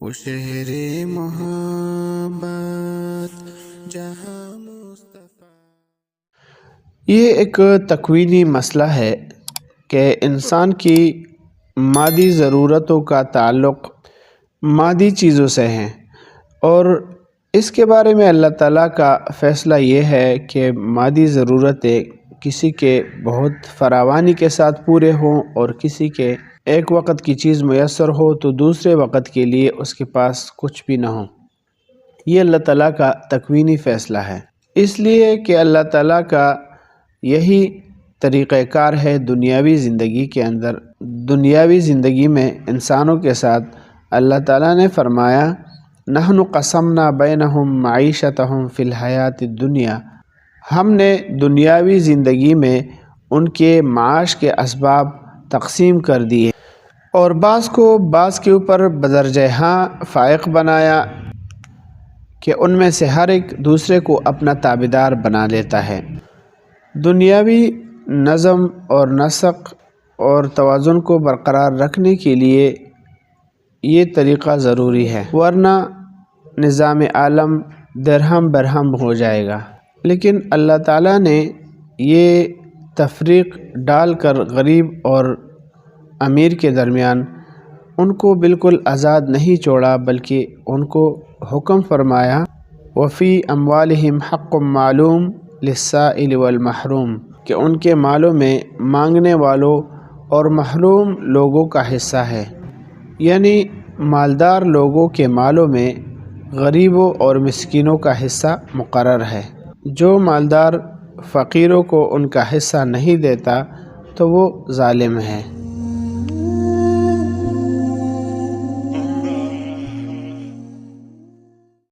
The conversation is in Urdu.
وہ شہر محبت جہاں مصطفیٰ۔ یہ ایک تکوینی مسئلہ ہے کہ انسان کی مادی ضرورتوں کا تعلق مادی چیزوں سے ہے، اور اس کے بارے میں اللہ تعالیٰ کا فیصلہ یہ ہے کہ مادی ضرورتیں کسی کے بہت فراوانی کے ساتھ پورے ہوں، اور کسی کے ایک وقت کی چیز میسر ہو تو دوسرے وقت کے لیے اس کے پاس کچھ بھی نہ ہو۔ یہ اللہ تعالیٰ کا تکوینی فیصلہ ہے، اس لیے کہ اللہ تعالیٰ کا یہی طریقہ کار ہے دنیاوی زندگی کے اندر۔ دنیاوی زندگی میں انسانوں کے ساتھ اللہ تعالیٰ نے فرمایا، نحن قسمنا بینہم معیشتہم فی الحیات الدنیا، ہم نے دنیاوی زندگی میں ان کے معاش کے اسباب تقسیم کر دیے، اور بعض کو بعض کے اوپر بدرجہ ہاں فائق بنایا کہ ان میں سے ہر ایک دوسرے کو اپنا تابعدار بنا لیتا ہے۔ دنیاوی نظم اور نسق اور توازن کو برقرار رکھنے کے لیے یہ طریقہ ضروری ہے، ورنہ نظام عالم درہم برہم ہو جائے گا۔ لیکن اللہ تعالیٰ نے یہ تفریق ڈال کر غریب اور امیر کے درمیان ان کو بالکل آزاد نہیں چھوڑا، بلکہ ان کو حکم فرمایا، وفی اموالہم حق معلوم للسائل والمحروم، کہ ان کے مالوں میں مانگنے والوں اور محروم لوگوں کا حصہ ہے، یعنی مالدار لوگوں کے مالوں میں غریبوں اور مسکینوں کا حصہ مقرر ہے۔ جو مالدار فقیروں کو ان کا حصہ نہیں دیتا تو وہ ظالم ہے۔